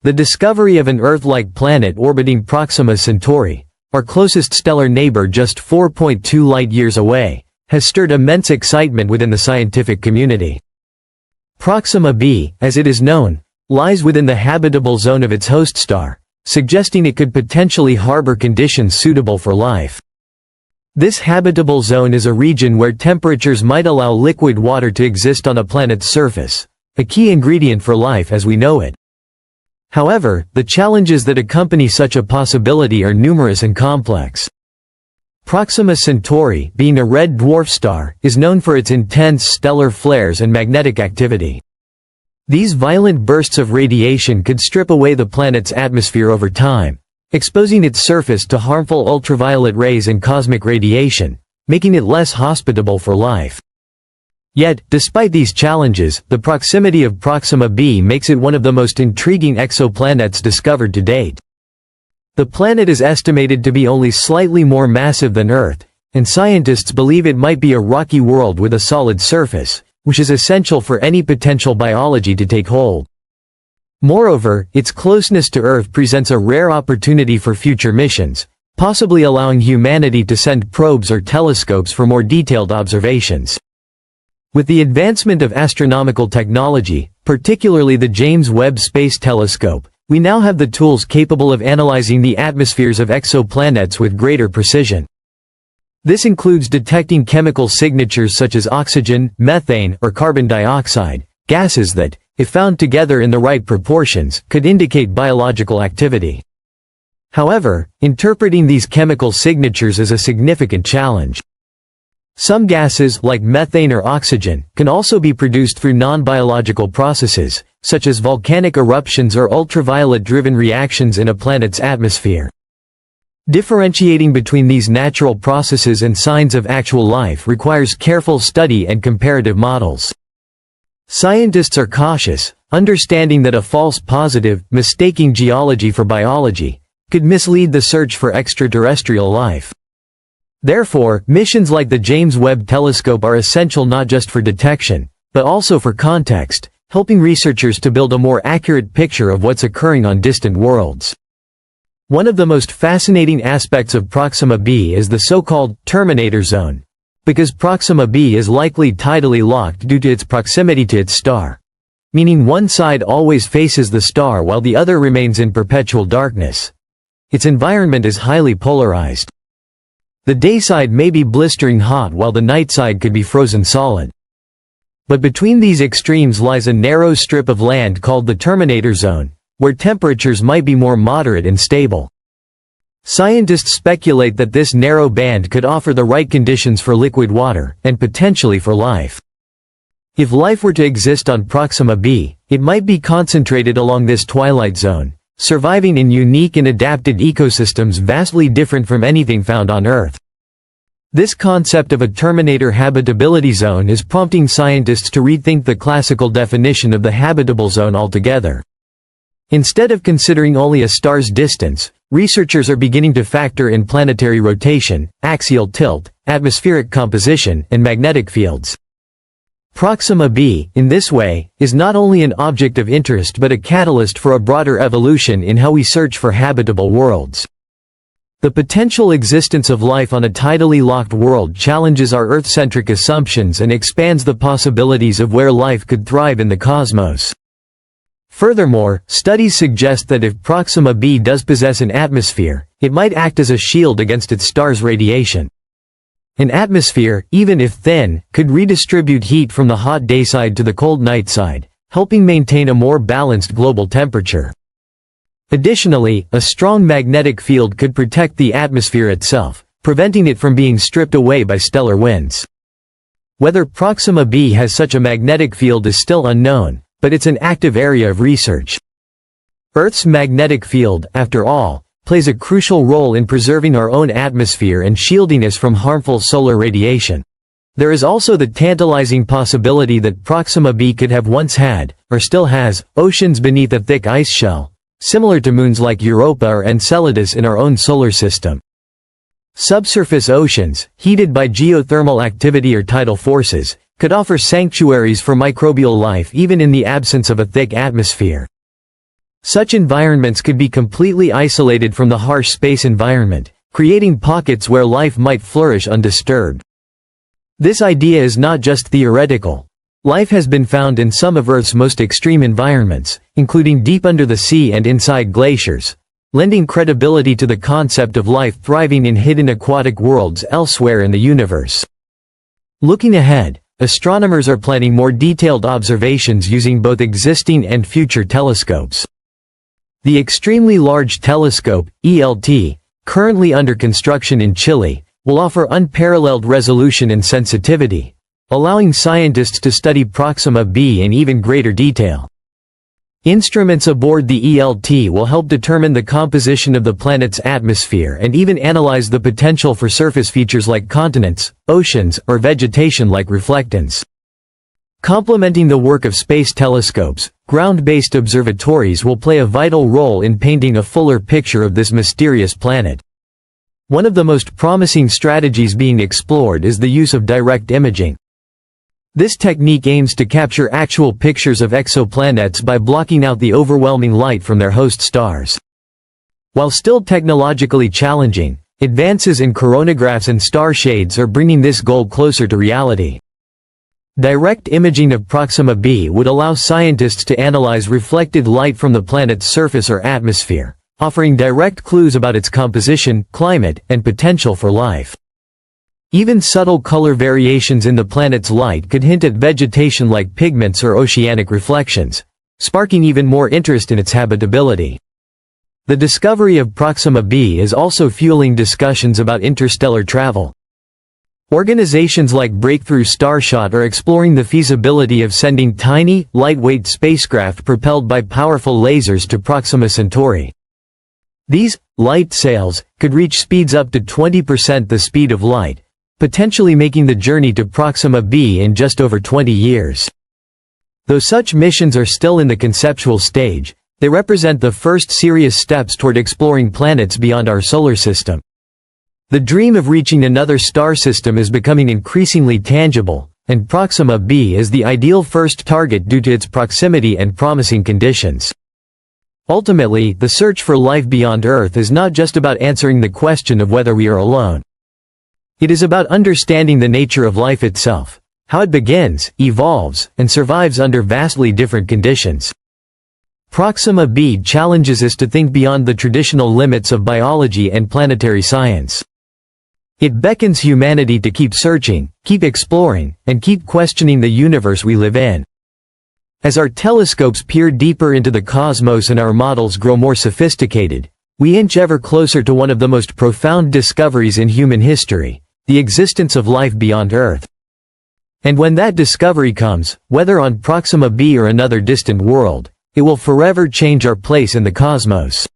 The discovery of an Earth-like planet orbiting Proxima Centauri, our closest stellar neighbor just 4.2 light-years away, has stirred immense excitement within the scientific community. Proxima b, as it is known, lies within the habitable zone of its host star, suggesting it could potentially harbor conditions suitable for life. This habitable zone is a region where temperatures might allow liquid water to exist on a planet's surface, a key ingredient for life as we know it. However, the challenges that accompany such a possibility are numerous and complex. Proxima Centauri, being a red dwarf star, is known for its intense stellar flares and magnetic activity. These violent bursts of radiation could strip away the planet's atmosphere over time, exposing its surface to harmful ultraviolet rays and cosmic radiation, making it less hospitable for life. Yet, despite these challenges, the proximity of Proxima b makes it one of the most intriguing exoplanets discovered to date. The planet is estimated to be only slightly more massive than Earth, and scientists believe it might be a rocky world with a solid surface, which is essential for any potential biology to take hold. Moreover, its closeness to Earth presents a rare opportunity for future missions, possibly allowing humanity to send probes or telescopes for more detailed observations. With the advancement of astronomical technology, particularly the James Webb Space Telescope, we now have the tools capable of analyzing the atmospheres of exoplanets with greater precision. This includes detecting chemical signatures such as oxygen, methane, or carbon dioxide, gases that, if found together in the right proportions, could indicate biological activity. However, interpreting these chemical signatures is a significant challenge. Some gases, like methane or oxygen, can also be produced through non-biological processes, such as volcanic eruptions or ultraviolet-driven reactions in a planet's atmosphere. Differentiating between these natural processes and signs of actual life requires careful study and comparative models. Scientists are cautious, understanding that a false positive, mistaking geology for biology, could mislead the search for extraterrestrial life. Therefore, missions like the James Webb Telescope are essential not just for detection, but also for context, helping researchers to build a more accurate picture of what's occurring on distant worlds. One of the most fascinating aspects of Proxima b is the so-called terminator zone, because Proxima b is likely tidally locked due to its proximity to its star, meaning one side always faces the star while the other remains in perpetual darkness. Its environment is highly polarized. The day side may be blistering hot while the night side could be frozen solid. But between these extremes lies a narrow strip of land called the terminator zone, where temperatures might be more moderate and stable. Scientists speculate that this narrow band could offer the right conditions for liquid water, and potentially for life. If life were to exist on Proxima b, it might be concentrated along this twilight zone, surviving in unique and adapted ecosystems vastly different from anything found on Earth. This concept of a terminator habitability zone is prompting scientists to rethink the classical definition of the habitable zone altogether. Instead of considering only a star's distance, researchers are beginning to factor in planetary rotation, axial tilt, atmospheric composition, and magnetic fields. Proxima b, in this way, is not only an object of interest but a catalyst for a broader evolution in how we search for habitable worlds. The potential existence of life on a tidally locked world challenges our Earth-centric assumptions and expands the possibilities of where life could thrive in the cosmos. Furthermore, studies suggest that if Proxima b does possess an atmosphere, it might act as a shield against its star's radiation. An atmosphere, even if thin, could redistribute heat from the hot day side to the cold night side, helping maintain a more balanced global temperature. Additionally, a strong magnetic field could protect the atmosphere itself, preventing it from being stripped away by stellar winds. Whether Proxima b has such a magnetic field is still unknown, but it's an active area of research. Earth's magnetic field, after all, plays a crucial role in preserving our own atmosphere and shielding us from harmful solar radiation. There is also the tantalizing possibility that Proxima b could have once had, or still has, oceans beneath a thick ice shell, similar to moons like Europa or Enceladus in our own solar system. Subsurface oceans, heated by geothermal activity or tidal forces, could offer sanctuaries for microbial life even in the absence of a thick atmosphere. Such environments could be completely isolated from the harsh space environment, creating pockets where life might flourish undisturbed. This idea is not just theoretical. Life has been found in some of Earth's most extreme environments, including deep under the sea and inside glaciers, lending credibility to the concept of life thriving in hidden aquatic worlds elsewhere in the universe. Looking ahead, astronomers are planning more detailed observations using both existing and future telescopes. The Extremely Large Telescope, ELT, currently under construction in Chile, will offer unparalleled resolution and sensitivity, allowing scientists to study Proxima b in even greater detail. Instruments aboard the ELT will help determine the composition of the planet's atmosphere and even analyze the potential for surface features like continents, oceans, or vegetation like reflectance. Complementing the work of space telescopes, ground-based observatories will play a vital role in painting a fuller picture of this mysterious planet. One of the most promising strategies being explored is the use of direct imaging. This technique aims to capture actual pictures of exoplanets by blocking out the overwhelming light from their host stars. While still technologically challenging, advances in coronagraphs and star shades are bringing this goal closer to reality. Direct imaging of Proxima b would allow scientists to analyze reflected light from the planet's surface or atmosphere, offering direct clues about its composition, climate, and potential for life. Even subtle color variations in the planet's light could hint at vegetation like pigments or oceanic reflections, sparking even more interest in its habitability. The discovery of Proxima b is also fueling discussions about interstellar travel. Organizations like Breakthrough Starshot are exploring the feasibility of sending tiny, lightweight spacecraft propelled by powerful lasers to Proxima Centauri. These light sails could reach speeds up to 20% the speed of light, potentially making the journey to Proxima b in just over 20 years. Though such missions are still in the conceptual stage, they represent the first serious steps toward exploring planets beyond our solar system. The dream of reaching another star system is becoming increasingly tangible, and Proxima b is the ideal first target due to its proximity and promising conditions. Ultimately, the search for life beyond Earth is not just about answering the question of whether we are alone. It is about understanding the nature of life itself, how it begins, evolves, and survives under vastly different conditions. Proxima b challenges us to think beyond the traditional limits of biology and planetary science. It beckons humanity to keep searching, keep exploring, and keep questioning the universe we live in. As our telescopes peer deeper into the cosmos and our models grow more sophisticated, we inch ever closer to one of the most profound discoveries in human history, the existence of life beyond Earth. And when that discovery comes, whether on Proxima b or another distant world, it will forever change our place in the cosmos.